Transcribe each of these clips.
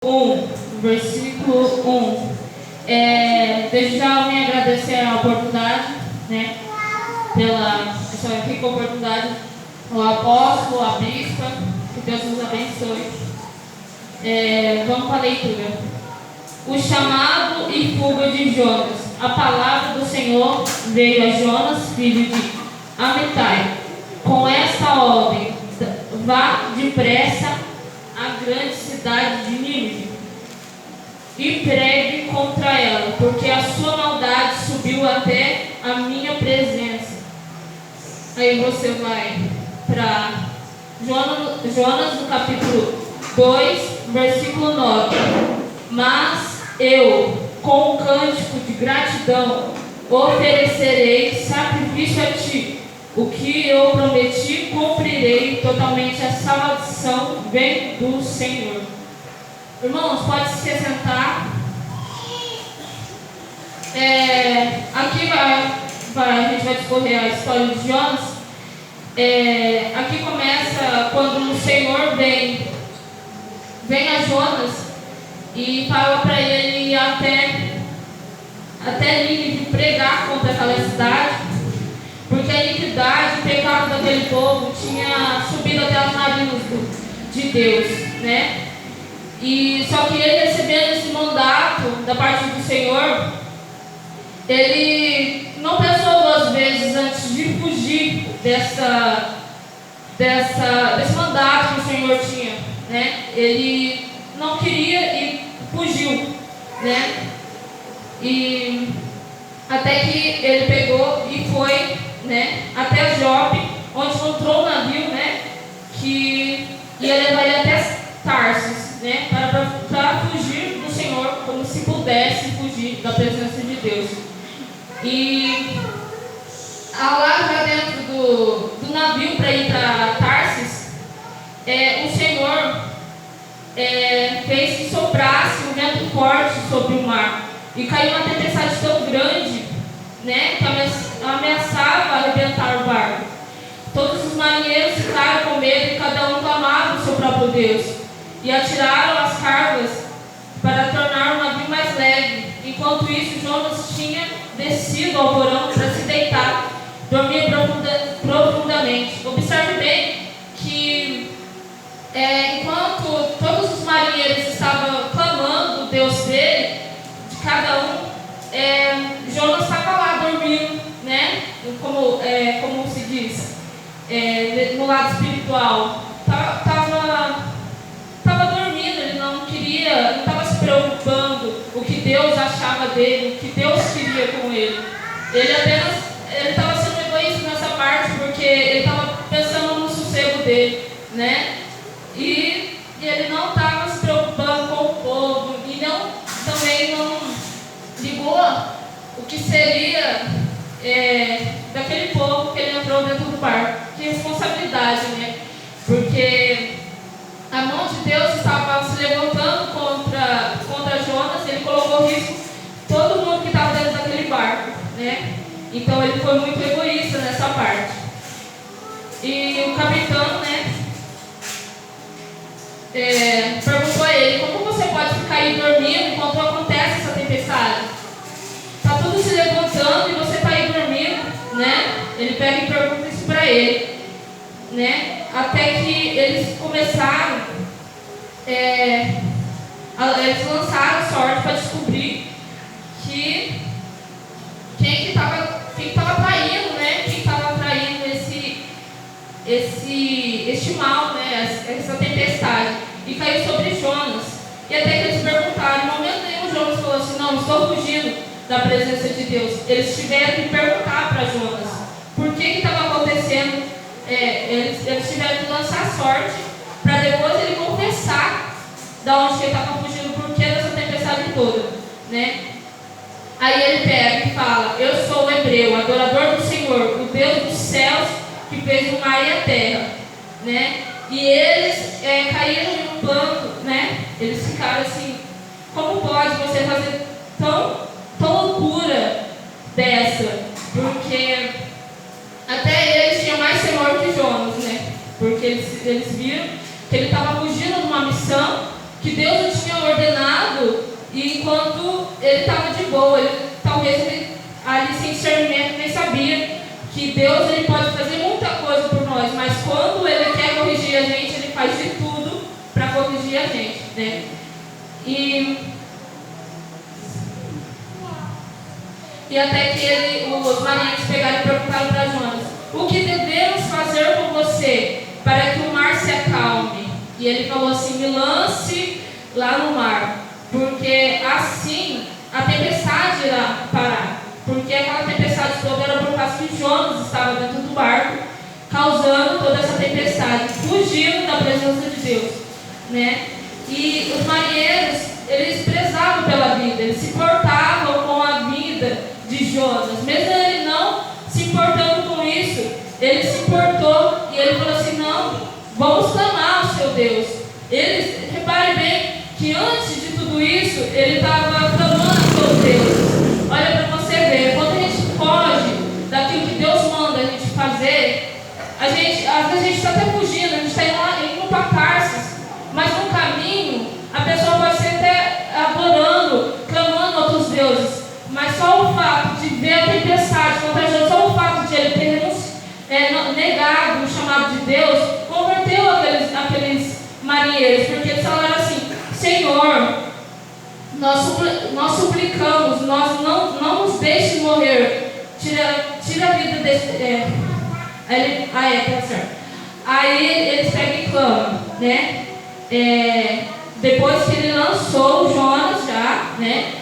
1, versículo 1. Desde já eu me agradecer a oportunidade, né, pela essa rica oportunidade, o apóstolo, a bispa, que Deus nos abençoe. Vamos para a leitura. O chamado e fuga de Jonas. A palavra do Senhor veio a Jonas, filho de Amitai, com esta ordem: vá depressa à grande cidade de Nínive e pregue contra ela, porque a sua maldade subiu até a minha presença. Aí você vai para Jonas no capítulo 2, versículo 9. Mas eu, com um cântico de gratidão, oferecerei sacrifício a ti. O que eu prometi, cumprirei totalmente. A salvação vem do Senhor. Irmãos, pode se sentar. Aqui a gente vai discorrer a história de Jonas. Aqui começa quando o Senhor vem a Jonas e fala para ele ir até Nínive pregar contra aquela cidade, porque a iniquidade e o pecado daquele povo tinha subido até as narinas de Deus, né? E só que ele, recebendo esse mandato da parte do Senhor, ele não pensou duas vezes antes de fugir desse mandato que o Senhor tinha, né? Ele não queria e fugiu, né? E até que ele pegou e foi, né, até Jope, onde encontrou um navio, né, que ia levar ele até Tarsis, né, para fugir do Senhor, como se pudesse fugir da presença de Deus. E lá já dentro do navio para ir para Tarsis, o Senhor fez que soprasse um vento forte sobre o mar, e caiu uma tempestade tão grande, né, que ameaçava arrebentar o barco. Todos os marinheiros ficaram com medo e cada um clamava o seu próprio Deus, e atiraram as cargas para tornar o navio mais leve. Enquanto isso, Jonas tinha descido ao porão para se deitar, dormia profundamente. Observe bem que enquanto todos os marinheiros estavam clamando o Deus dele, de cada um, Jonas estava lá dormindo, né? Como se diz, no lado espiritual, estava dormindo. Ele não estava se preocupando o que Deus achava dele, o que Deus queria com ele. Ele estava sendo egoísta nessa parte, porque ele estava pensando no sossego dele, né? E ele não estava se preocupando com o povo, e também não ligou o que seria daquele povo que ele entrou dentro do barco. Que responsabilidade, né? Porque a mão de Deus estava se levantando contra Jonas. Ele colocou risco todo mundo que estava dentro daquele barco, né? Então ele foi muito egoísta nessa parte. E o capitão, né, perguntou a ele: como você pode ficar aí dormindo enquanto acontece essa tempestade? Está tudo se levantando e você está aí dormindo, né? Ele pega e pergunta isso para ele, né? Até que eles começaram, eles lançaram a sorte para descobrir quem que estava traindo, né? Quem estava traindo este mal, né? Essa tempestade. E caiu sobre Jonas. E até que eles perguntaram, em momento nenhum Jonas falou assim: não, estou fugindo da presença de Deus. Eles tiveram que perguntar para Jonas por que estava acontecendo. Eles tiveram que lançar sorte para depois ele confessar da onde ele estava fugindo, por que dessa tempestade toda, né? Aí ele pega e fala: eu sou o hebreu, adorador do Senhor, o Deus dos céus, que fez o mar e a terra, né? E eles caíram em um planto, né? Eles ficaram assim: como pode você fazer tão loucura dessa? Porque até eles tinham mais temor que Jonas, né? Porque eles viram que ele estava fugindo de uma missão que Deus o tinha ordenado ele estava de boa, talvez ele, ali sem discernimento, nem sabia que Deus ele pode fazer muita coisa por nós, mas quando ele quer corrigir a gente, ele faz de tudo para corrigir a gente, né? E até que os marinheiros pegaram e perguntaram para Jonas: o que devemos fazer com você para que o mar se acalme? E ele falou assim: me lance lá no mar, porque assim a tempestade irá parar. Porque aquela tempestade toda era por causa que Jonas estava dentro do barco, causando toda essa tempestade, fugindo da presença de Deus, né? E os marinheiros, eles prezavam pela vida, eles se importavam com a vida de Jonas, mesmo ele não se importando com isso, ele se importou e ele falou assim: não, vamos clamar ao seu Deus. Eles, repare bem que antes de tudo isso, ele estava clamando ao seu Deus. Olha para você ver, quando a gente foge daquilo que Deus manda a gente fazer, às vezes a gente está até fugindo, a gente está indo para Tarsis, mas no caminho a pessoa pode ser até adorando, clamando a outros deuses, mas só o fato de ver a tempestade contra Jonas, só o fato de ele ter negado o chamado de Deus, converteu aqueles marinheiros, porque eles falaram assim: Senhor, nós suplicamos, nós não nos deixe morrer, tira a vida desse. Tá certo. Aí eles pegam e clamam, né? Depois que ele lançou o Jonas já, né?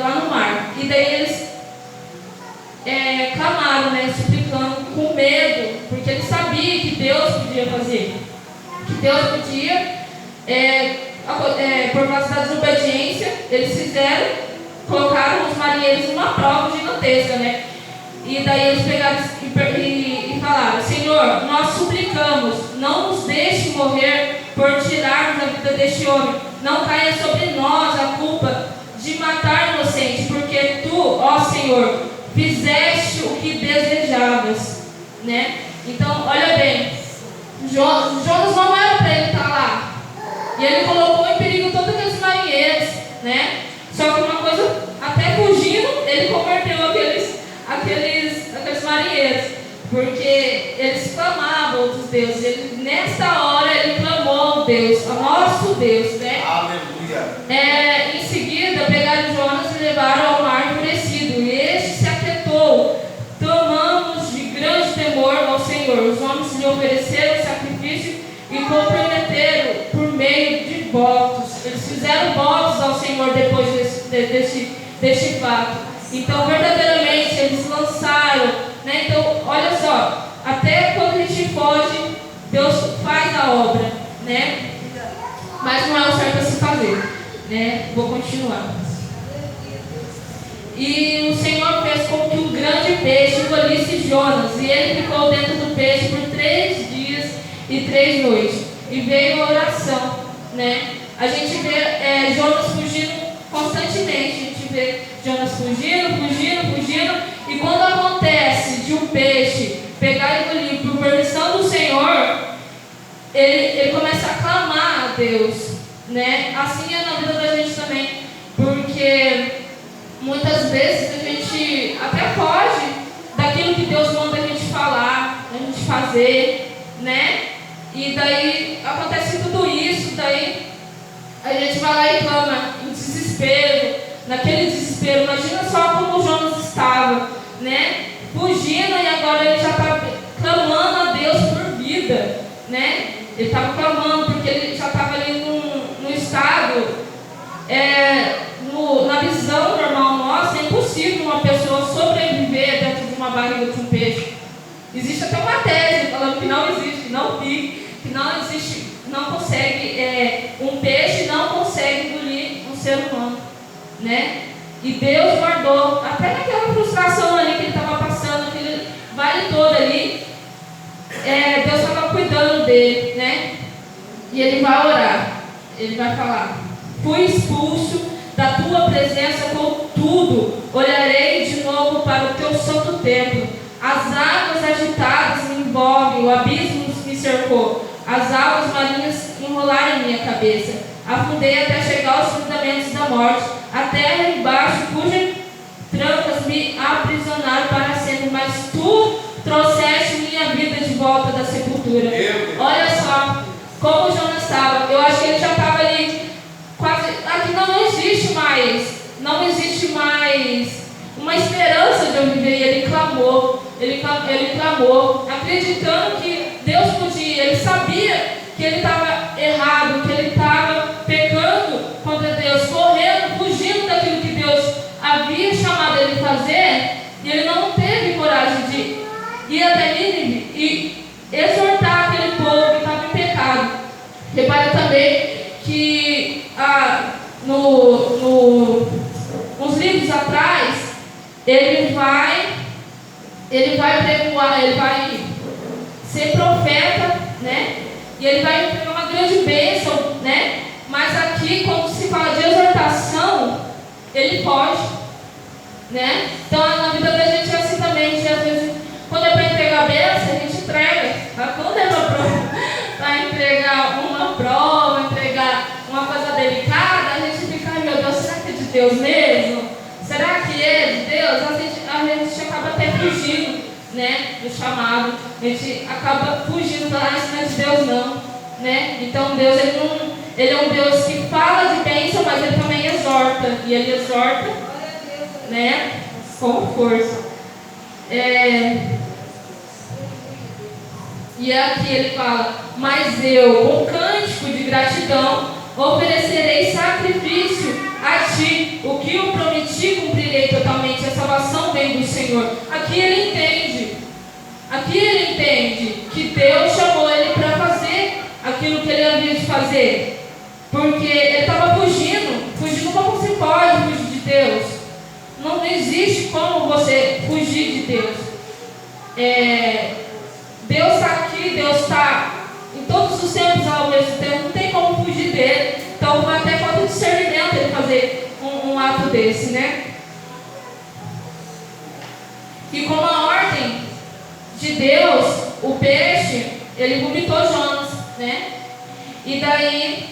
Lá no mar. E daí eles clamaram, né? Suplicando com medo, porque eles sabiam que Deus podia fazer. Que Deus podia, por causa da desobediência, eles colocaram os marinheiros numa prova gigantesca, né? E daí eles pegaram e falaram: Senhor, nós suplicamos, não nos deixe morrer por tirarmos a vida deste homem. Não caia sobre nós a culpa de matar inocente, porque tu, ó Senhor, fizeste o que desejavas, né? Então, olha bem, Jonas não era para ele estar lá, e ele colocou em perigo todos aqueles marinheiros, né? Só que uma coisa, até fugindo, ele converteu aqueles marinheiros, porque eles clamavam outros deuses. Nessa hora ele clamou ao Deus, ao nosso Deus, né? Aleluia. Em seguida pegaram Jonas e levaram ao mar enfurecido, e este se aquietou. Clamamos de grande temor ao Senhor. Os homens lhe ofereceram sacrifício e comprometeram por meio de votos. Eles fizeram votos ao Senhor depois deste fato. Então, verdadeiramente, eles lançaram, né? Então, olha só, até quando a gente foge, Deus faz a obra, né? Mas não é o certo a se fazer, né? Vou continuar. E o Senhor fez com que um grande peixe engolisse Jonas, e ele ficou dentro do peixe por 3 dias e 3 noites. E veio a oração, né? A gente vê Jonas fugindo constantemente, a gente vê Jonas fugindo, e quando acontece de um peixe pegar e engolir por permissão do Senhor, ele começa a clamar a Deus, né? Assim é na vida da gente também, porque muitas vezes a gente até foge daquilo que Deus manda a gente falar, a gente fazer, né? E daí acontece tudo isso, daí a gente vai lá e clama em desespero, naquele desespero. Imagina só como o Jonas estava, né? Fugindo, e agora ele já está clamando a Deus por vida, né? Ele estava clamando porque ele já estava ali num estado, na visão normal nossa, é impossível uma pessoa sobreviver dentro de uma barriga de um peixe. Existe até uma tese falando que não existe, que não existe, não consegue, um peixe não consegue engolir um ser humano, né? E Deus guardou, até naquela frustração ali que ele estava passando, aquele vale todo ali, Deus estava cuidando dele, né? E ele vai orar, ele vai falar: fui expulso da tua presença, contudo olharei de novo para o teu santo templo. As águas agitadas me envolvem, o abismo me cercou, as águas marinhas enrolaram minha cabeça. Afundei até chegar aos fundamentos da morte, a terra embaixo, cujas trancas me aprisionaram para sempre, mas tu trouxeste minha vida de volta da sepultura. Olha só como Jonas estava. Eu acho que ele já estava ali quase. Aqui não existe mais uma esperança de eu viver. E ele clamou, acreditando que Deus podia. Ele sabia que ele estava errado, que ele estava pecando contra Deus, correndo, fugindo daquilo que Deus havia chamado ele a fazer, e ele não teve coragem de ir até Nínive e exortar aquele povo que estava em pecado. Repare também que uns livros atrás, ele vai pregoar, ele vai ser profeta, né? E ele vai pegar uma grande bênção, né? Mas aqui, quando se fala de exortação, ele pode, né? Então, na vida da gente é assim também. Às vezes, quando é para entregar a bênção, a gente entrega. Mas quando é para entregar uma prova, entregar uma coisa delicada, a gente fica, ai meu Deus, será que é de Deus mesmo? Será que é de Deus? A gente acaba até fugindo, né, do chamado. A gente acaba fugindo, isso não é de Deus não, né? Então Deus, ele é um Deus que fala de bênção, mas ele também exorta. E ele exorta, né, com força. E aqui ele fala: mas eu, com cântico de gratidão, oferecerei sacrifício a ti. O que eu prometi, cumprirei totalmente. A salvação vem do Senhor. Aqui ele entende que Deus chamou ele para fazer aquilo que ele havia de fazer, porque ele estava fugindo como você pode fugir de Deus? Não existe como você fugir de Deus. Deus está aqui, Deus está em todos os tempos ao mesmo tempo, não tem como fugir dele. Então vai até falta de discernimento ele fazer um ato desse, né? E como a ordem de Deus, o peixe, ele vomitou Jonas, né? E daí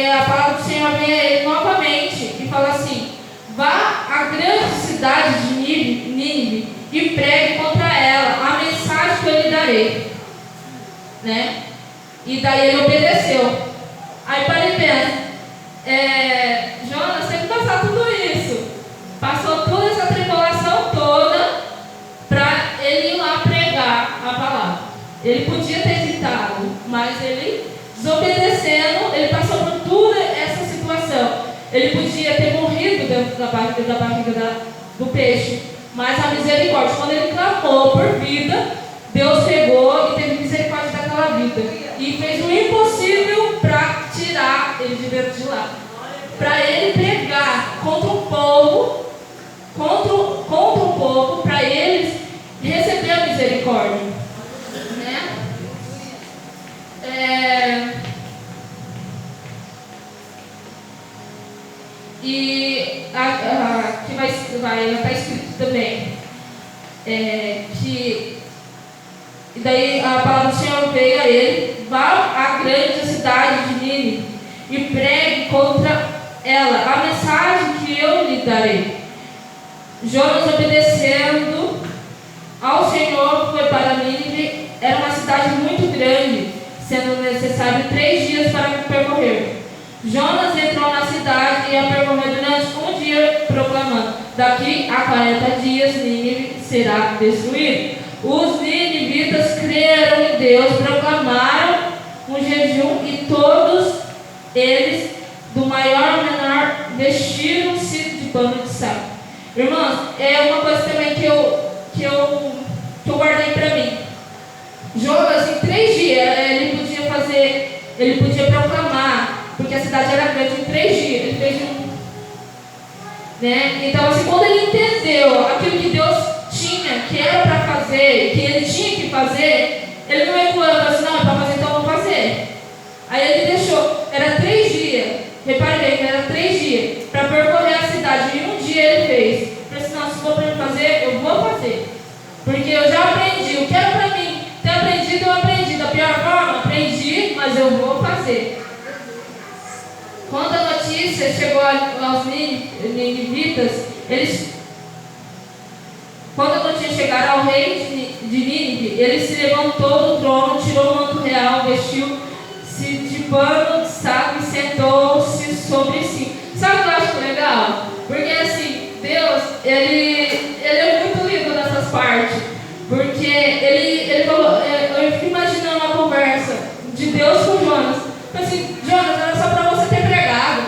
a palavra do Senhor vem a ele novamente e fala assim: vá à grande cidade de Nínive e pregue contra ela a mensagem que eu lhe darei, né? E daí ele obedeceu. Aí para ele pensa, Jonas teve que passar tudo isso, passou toda essa tribulação toda para ele ir lá pregar a palavra. Ele podia ter evitado, mas ele, desobedecendo, ele passou por toda essa situação. Ele podia ter morrido dentro da barriga do peixe, mas a misericórdia, quando ele clamou por vida, Deus pegou e teve misericórdia daquela vida e fez o impossível para tirar ele de dentro de lá, para ele pregar contra o povo, para eles receber a misericórdia, né? E aqui vai estar escrito também que e daí a palavra do Senhor veio a ele: vá à grande cidade de Nínive e pregue contra ela a mensagem que eu lhe darei. Jonas, obedecendo ao Senhor, foi para Nínive. Era uma cidade muito grande, sendo necessário 3 dias para percorrer. Jonas entrou na cidade e a percorreu durante um dia, proclamando: daqui a 40 dias Nínive será destruída. Os ninivitas creram em Deus, proclamaram um jejum e todos eles, do maior ao menor, vestiram-se de pano de saco. Irmãos, é uma coisa também que eu guardei para mim. Jonas, em 3 dias, ele podia proclamar, porque a cidade era grande. Em 3 dias, ele fez né? Então, assim, quando ele entendeu aquilo que Deus tinha, que era para fazer, que ele tinha que fazer, ele não recuou, ele falou assim: não, é para fazer, então eu vou fazer. Aí ele deixou, era 3 dias, repare bem, era 3 dias, para percorrer a cidade, e um dia ele fez. Ele falou assim: não, se for para mim fazer, eu vou fazer, porque eu já aprendi, o que era para mim ter aprendido, eu aprendi, da pior forma, aprendi, mas eu vou fazer. notícia chegou aos ninivitas, quando a notícia chegaram ao rei de Nínive, ele se levantou do trono, tirou o manto real, vestiu-se de pano de saco e sentou-se sobre si. Sabe o que eu acho legal? Porque assim, Deus, ele é muito lindo nessas partes. Porque ele falou, eu fico imaginando uma conversa de Deus com Jonas. Assim, Jonas, era só para você ter pregado.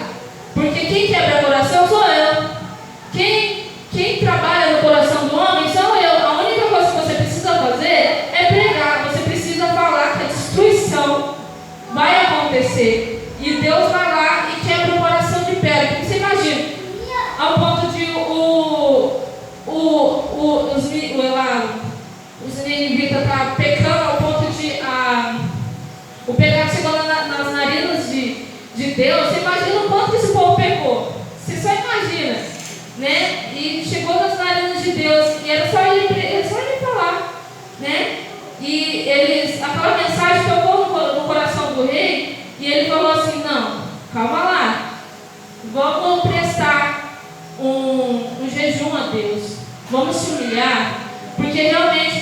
Porque quem quebra o coração sou eu. Quem trabalha no coração do homem sou eu. A única coisa que você precisa fazer é pregar. Você precisa falar que a destruição vai acontecer. E Deus vai lá e quebra o coração de pedra. Porque você imagina, ao ponto de os ninivitas estão pecando ao ponto de o pecado chegou nas narinas de Deus. Você imagina o quanto que esse povo pecou. Você só imagina, né? E chegou nas narinas de Deus e era só ele falar, né? E aquela mensagem tocou no coração do rei e ele falou assim: não, calma lá, vamos prestar um jejum a Deus, vamos se humilhar, porque realmente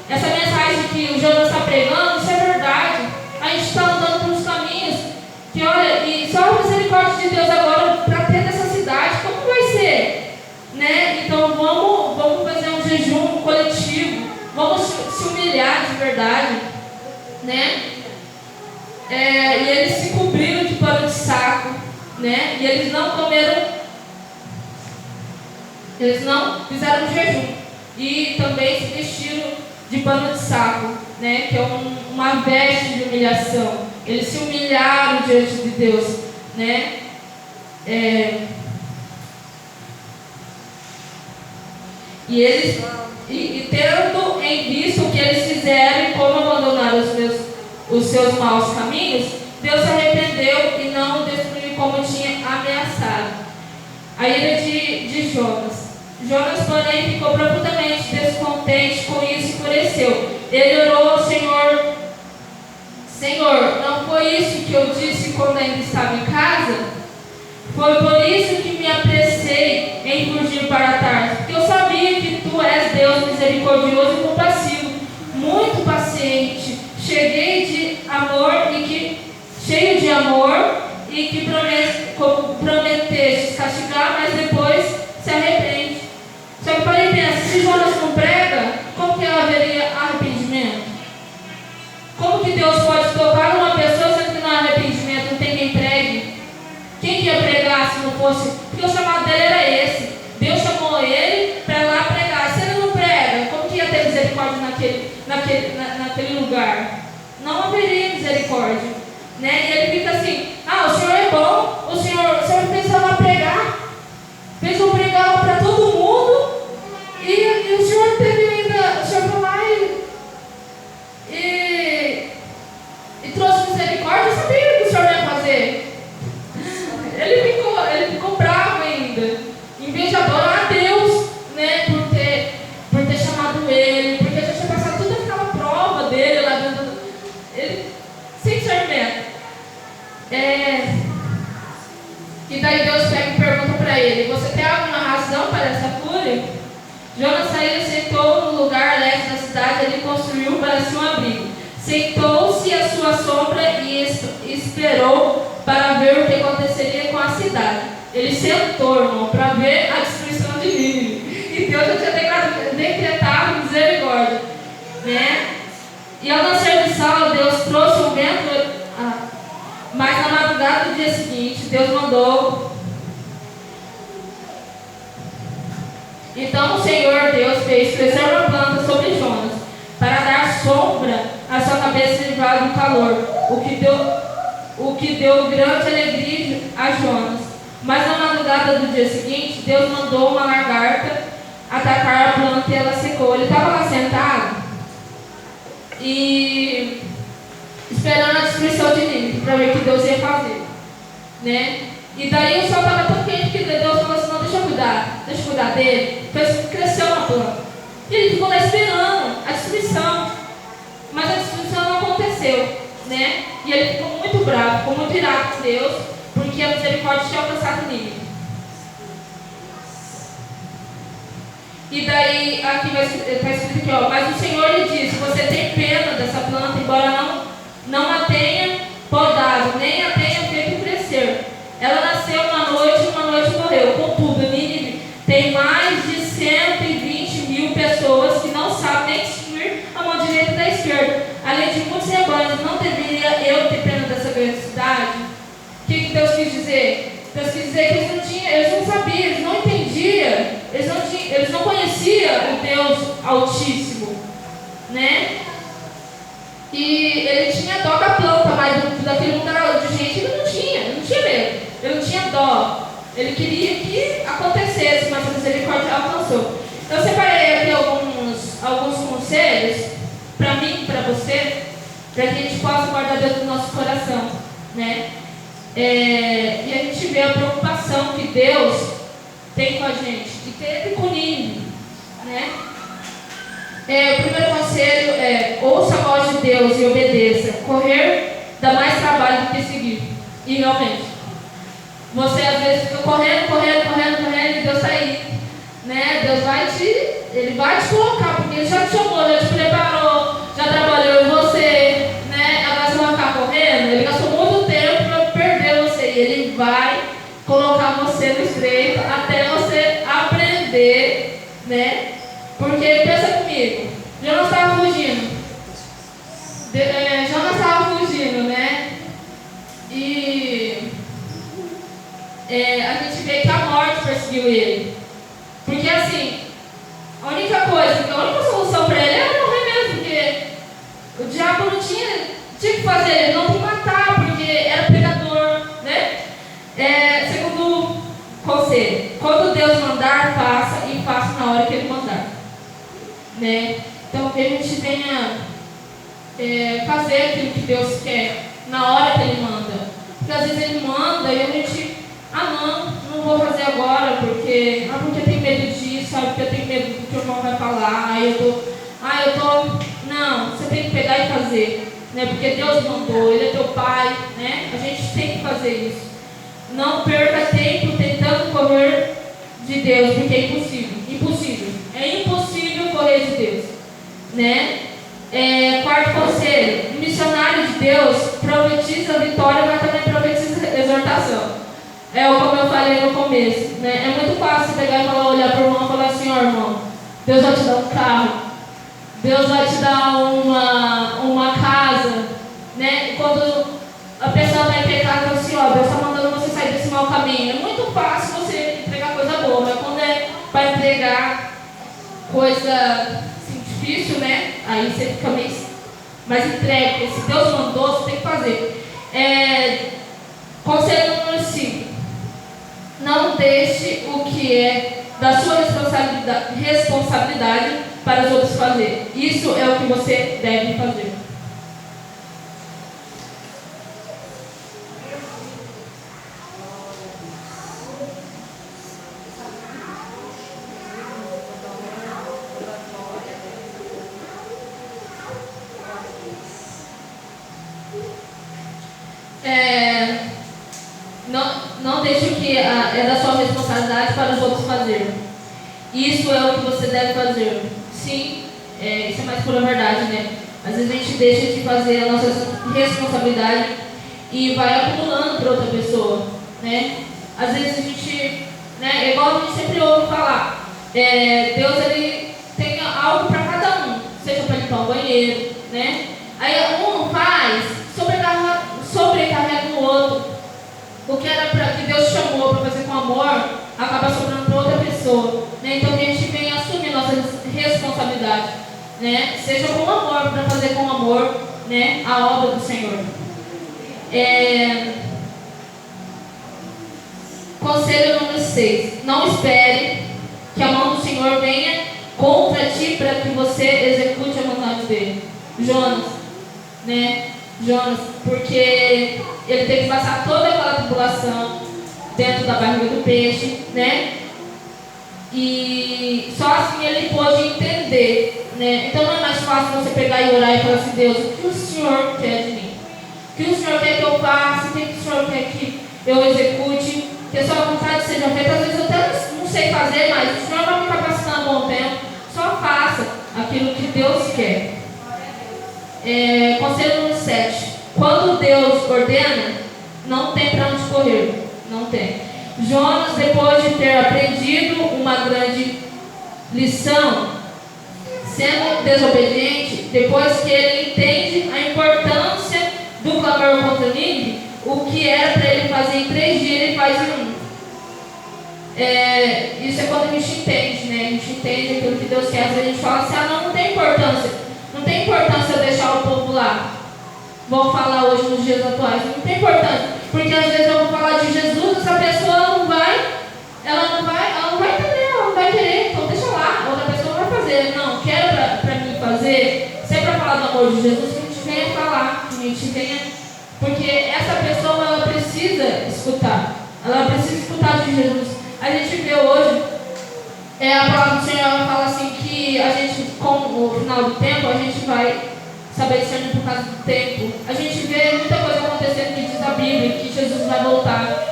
essa mensagem que o Jonas está pregando, isso é verdade. A gente está andando pelos caminhos que, olha, e só a misericórdia de Deus agora para ter nessa cidade, como vai ser? Né? Então vamos fazer um jejum coletivo, vamos se humilhar de verdade, né? E eles se cobriram de pano de saco, né? E eles não comeram, eles não fizeram um jejum e também se vestiram de pano de saco, né? Que é uma veste de humilhação. Eles se humilharam diante de Deus, né? E tendo em vista o que eles fizeram e como abandonaram os seus maus caminhos, Deus se arrependeu e não destruiu como tinha ameaçado. A ira de Jonas. Jonas, porém, ficou profundamente descontente com isso e enfureceu. Ele orou ao Senhor: Senhor, não foi isso que eu disse quando ainda estava em casa? Foi por isso que me apressei em fugir para Tarso, porque eu sabia que tu és Deus misericordioso e compassivo, muito paciente, cheio de amor e que prometeste castigar, mas depois se arrepende. Só que para ele pensar, se Jonas não prega, como que haveria arrependimento? Como que Deus pode tocar numa pessoa sendo que não há arrependimento, não tem quem pregue? Quem que ia pregar se não fosse? Porque o chamado dele era esse. Deus chamou ele para ir lá pregar. Se ele não prega, como que ia ter misericórdia naquele lugar? Não haveria misericórdia, né? E ele fica assim: o Senhor é bom, o Senhor fez eu lá pregar, fez eu pregar para todo mundo, e o Senhor teve ainda, o Senhor foi lá e trouxe misericórdia. Eu sabia o que o Senhor ia fazer. Ele ficou bravo ainda, em vez de adorar a Deus, né, por ter chamado ele, porque já tinha passado toda aquela prova dele lá dentro. Ele, sem discernimento. E daí Deus pega e pergunta para ele: você tem alguma razão para essa fúria? Jonas saiu e sentou no lugar leste da cidade. Ele construiu para si um abrigo. Sentou-se à sua sombra e esperou para ver o que aconteceria com a cidade. Ele sentou, irmão, para ver a destruição de Nínive. E Deus já tinha decretado misericórdia, né? E ao nascer do sol, Deus trouxe um vento. Mas na madrugada do dia seguinte, Deus mandou. Então o Senhor Deus fez crescer uma planta sobre Jonas, para dar sombra à sua cabeça e livrar do calor, o que deu grande alegria a Jonas. Mas na madrugada do dia seguinte, Deus mandou uma lagarta atacar a planta e ela secou. Ele estava lá sentado e esperando a destruição de Nínive, para ver o que Deus ia fazer, né? E daí o sol estava tão quente que Deus falou assim: não, deixa eu cuidar dele. Cresceu uma planta. E ele ficou lá esperando a destruição, mas a destruição não aconteceu, né? E ele ficou muito bravo, ficou muito irado com Deus, porque que a misericórdia tinha alcançado Nínive. E daí, aqui está escrito aqui, ó, mas o Senhor lhe disse, você tem pena dessa planta, embora não a tenha podado, nem a tenha feito crescer. Ela nasceu uma noite e uma noite morreu. Contudo, Nínive tem mais de 120.000 pessoas que não sabem nem distinguir a mão direita da esquerda. Além de muitos rebanhos, não deveria eu ter pena dessa grande cidade? O que Deus quis dizer? Deus quis dizer que eles não sabiam, eles não entendiam, eles não conheciam o Deus Altíssimo, né? E ele tinha dó da planta, mas daquele lugar de gente ele não tinha medo, ele não tinha dó. Ele queria que acontecesse, mas a misericórdia alcançou. Eu separei aqui alguns conselhos para mim e para você, para que a gente possa guardar dentro do nosso coração, né? E a gente vê a preocupação que Deus tem com a gente, que teve com Nínive, né? O primeiro conselho é: ouça a voz de Deus e obedeça. Correr dá mais trabalho do que seguir. E realmente, você às vezes fica correndo, e Deus está aí, né? Ele vai te colocar, porque Ele já te chamou, já te preparou, já trabalhou em você, né? Agora você vai ficar correndo, Ele gastou muito tempo para perder você, e Ele vai colocar você no estreito até você aprender, né? Porque pensa comigo, Jonas estava fugindo, né? E a gente vê que a morte perseguiu ele. Porque assim, a única solução para ele era morrer mesmo, porque o diabo não tinha que fazer, ele não tinha que matar, porque era pregador, né? Segundo conselho, quando Deus mandar, faça, e faça na hora que Ele mandar, né? Então que a gente venha fazer aquilo que Deus quer na hora que Ele manda. Porque às vezes Ele manda e a gente, não vou fazer agora, porque eu tenho medo disso, porque eu tenho medo do que o irmão vai falar, não, você tem que pegar e fazer, né? Porque Deus mandou, Ele é teu Pai, né? A gente tem que fazer isso. Não perca tempo tentando correr de Deus, porque é impossível. É impossível correr de Deus, né? Quarto conselho: o missionário de Deus profetiza vitória, mas também profetiza exortação. Como eu falei no começo, né? É muito fácil pegar e olhar para o irmão e falar assim: ó, irmão, Deus vai te dar um carro, Deus vai te dar uma casa, né? Quando a pessoa vai pecar e fala assim: ó, Deus está mandando você sair desse mau caminho. É muito fácil você entregar coisa boa, mas quando para entregar coisa assim, difícil, né? Aí você fica meio mais entregue, porque se Deus mandou, você tem que fazer. Conselho número 5: não deixe o que é da sua responsabilidade para os outros fazer. Isso é o que você deve fazer. Não deixe o que é da sua responsabilidade para os outros fazer. Isso é o que você deve fazer. Sim, isso é mais pura verdade, né? Às vezes a gente deixa de fazer a nossa responsabilidade e vai acumulando para outra pessoa, né? Às vezes a gente, né, igual a gente sempre ouve falar, Deus ele tem algo para cada um, seja para limpar o banheiro, né? Aí um faz, sobrecarrega o outro. O que era que Deus chamou para fazer com amor, acaba sobrando para outra pessoa, né? Então que a gente venha assumir nossa responsabilidade, né? Seja com amor, para fazer com amor, né, a obra do Senhor. Conselho número 6: não espere que a mão do Senhor venha contra ti para que você execute a vontade dele. Jonas, né? Porque ele teve que passar toda aquela tribulação dentro da barriga do peixe, né? E só assim ele pôde entender, né? Então não é mais fácil você pegar e orar e falar assim: Deus, o que o Senhor quer de mim? O que o Senhor quer que eu faça? O que o Senhor quer que eu execute, que a sua vontade seja feita. Às vezes eu até não sei fazer, mas o Senhor vai me capacitando um bom tempo. Só faça aquilo que Deus quer. Conselho número 7. Quando Deus ordena, não tem para onde correr. Não tem. Jonas, depois de ter aprendido uma grande lição, sendo desobediente, depois que ele entende a importância do clamor contra Nínive, o que era para ele fazer em 3 dias, ele faz em 1. Isso é quando a gente entende, né? A gente entende aquilo que Deus quer. Às vezes a gente fala assim, não tem importância. Não tem importância eu deixar o povo lá. Vou falar hoje nos dias atuais. Não tem importância. Porque às vezes eu vou falar de Jesus, essa pessoa não vai entender, ela não vai querer. Então deixa lá, outra pessoa vai fazer. Não, quero para mim fazer. Se é para falar do amor de Jesus, que a gente venha falar. Que a gente venha. Porque essa pessoa, ela precisa escutar. Ela precisa escutar de Jesus. A gente vê hoje, a palavra do Senhor, ela fala assim que a gente, com o final do tempo, a gente vai saber discernir por causa do tempo. A gente vê muita coisa acontecendo que diz a Bíblia, que Jesus vai voltar,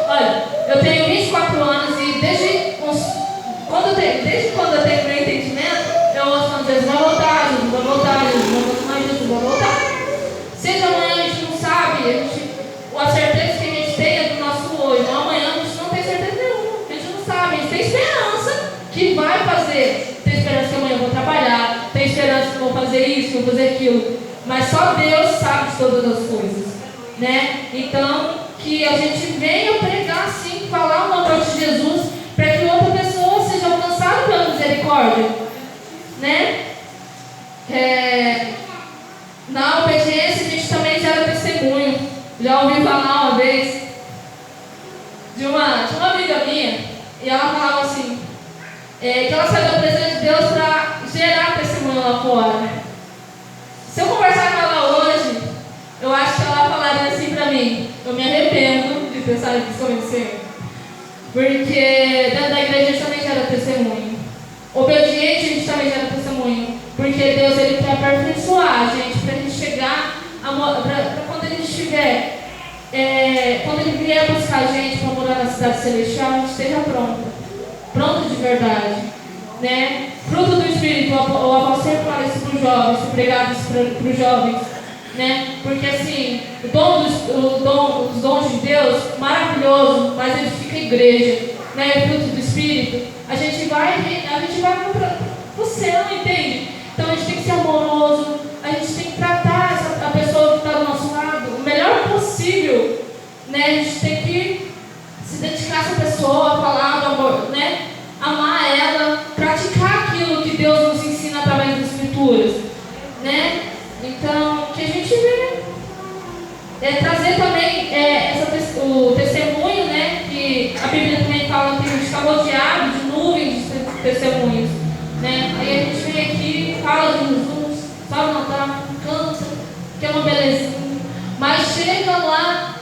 Olha, eu tenho 24 anos e desde quando eu tenho meu entendimento, eu ouço falando, Jesus vai voltar, mas Jesus vai voltar. Seja amanhã, a gente não sabe, a certeza que a gente tem é do nosso hoje. Então, amanhã a gente não tem certeza nenhuma, a gente não sabe, a gente tem esperança que vai fazer. Tem esperança que amanhã eu vou trabalhar, tem esperança que eu vou fazer isso, que eu vou fazer aquilo. Mas só Deus sabe de todas as coisas, né? Então, que a gente venha pregar assim, falar o nome de Jesus, para que outra pessoa seja alcançada pela misericórdia, né? Na obediência a gente também gera testemunho. Já ouvi falar uma vez de uma amiga minha, e ela falava assim, que ela saiu da presença de Deus para gerar testemunho lá fora. Se eu conversar com ela hoje, eu acho que ela falaria assim para mim, eu me arrependo de pensar em desconhecer, porque dentro da igreja a gente também gera testemunho. Obediente a gente também gera testemunho, porque Deus ele quer aperfeiçoar a gente, para a gente chegar, para quando ele estiver, quando ele vier buscar a gente para morar na cidade celestial, a gente esteja pronto de verdade, né? Fruto do Espírito, o apóstolo sempre fala isso para os jovens, pregado isso para os jovens, né? Porque assim, os dons de Deus, maravilhoso, mas ele fica igreja, né? O fruto do Espírito, a gente vai para o céu, entende? Então a gente tem que ser amoroso, a gente tem que tratar a pessoa que está do nosso lado o melhor possível, né? A gente tem que se dedicar a essa pessoa, falar do amor, né? Amar ela, praticar aquilo que Deus nos ensina através das Escrituras, né? Então, que a gente vê, trazer também o testemunho, né? Que a Bíblia também fala que a gente está rodeado de nuvens de testemunhos, né? Aí a gente vem aqui, fala de Jesus, fala no altar, canta, que é uma belezinha, mas chega lá,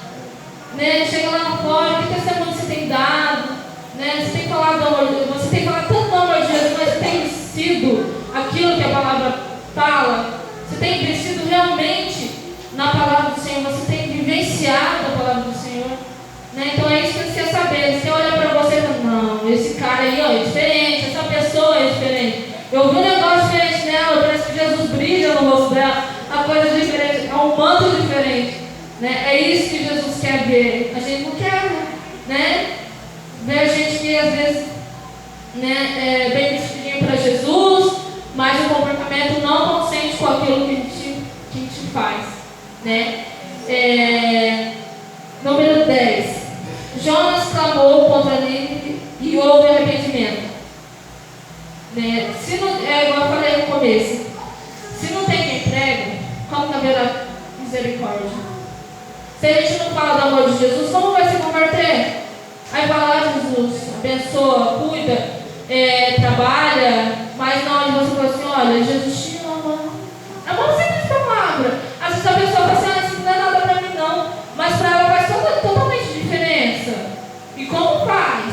né? Chega lá fora, que testemunho você tem dado, né? Você tem falado do amor de Deus, você tem falado tanto do amor de Jesus, mas você tem sido aquilo que a palavra fala, você tem crescido realmente na palavra do Senhor, você tem vivenciado a palavra do Senhor, né? Então é isso que você quer saber. Você olha para você e fala, não, esse cara aí ó, é diferente, essa pessoa é diferente. Eu vi um negócio diferente nela, parece que Jesus brilha no rosto dela, a coisa é diferente, é um manto diferente, né? É isso que Jesus quer ver. A gente não quer, né? Ver gente que às vezes, né, vem vestidinho para Jesus, mas o comportamento não consente com aquilo que a gente faz, né? Número 10. Jonas clamou contra Nínive e houve arrependimento, né? Se não, igual eu falei no começo, se não tem quem prega, como que haverá misericórdia? Se a gente não fala do amor de Jesus, como vai se converter? Aí vai lá, Jesus, abençoa, cuida, trabalha, mas na hora você fala assim, olha, Jesus te ama. É uma simples palavra. Às vezes a pessoa fala assim, isso não é nada para mim não, mas para ela faz totalmente diferença. E como faz?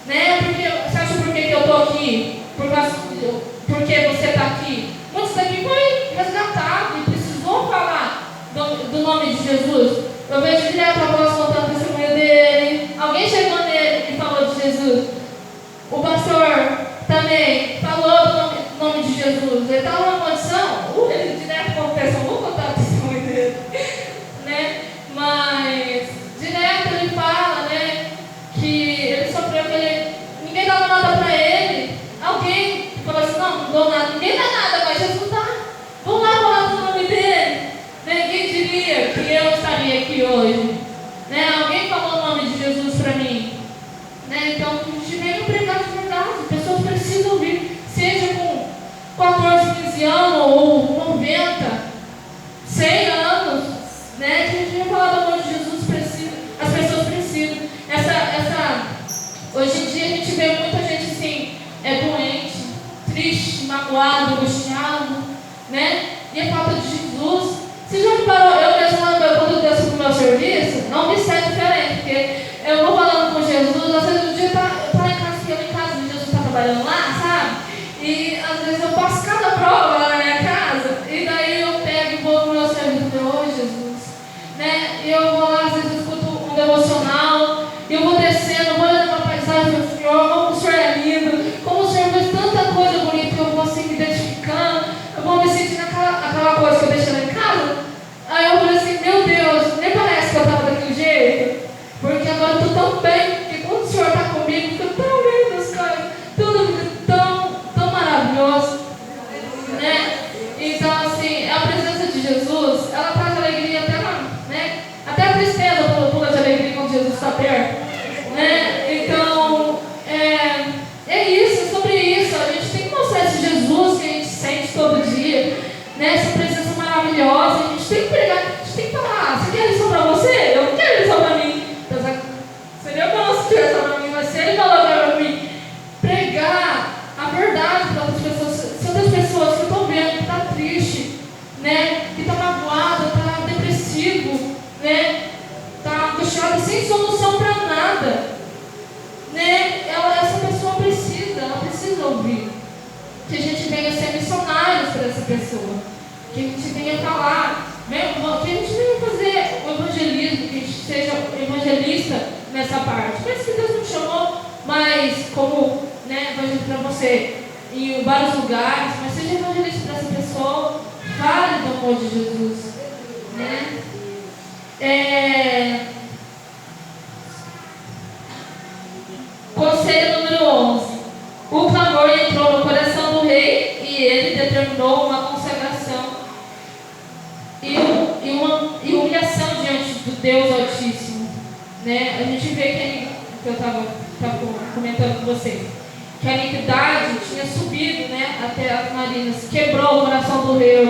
Né? Porque, você acha por que eu estou aqui? Porque você está aqui? Muitos daqui foi resgatado e precisou falar do nome de Jesus. Eu vejo direto a voz contando sem solução para nada, né? Essa pessoa precisa ouvir. Que a gente venha ser missionários para essa pessoa, que a gente venha falar, né? Que a gente venha fazer o evangelismo, que a gente seja evangelista nessa parte. Parece que Deus nos chamou, mas como, né, evangelista para você em vários lugares, mas seja evangelista para essa pessoa, fale do amor de Jesus, né? Conselho número 11. O clamor entrou no coração do rei e ele determinou uma consagração e humilhação diante do Deus Altíssimo, né? A gente vê que eu estava comentando com vocês, que a iniquidade tinha subido, né, até as narinas, quebrou o coração do rei.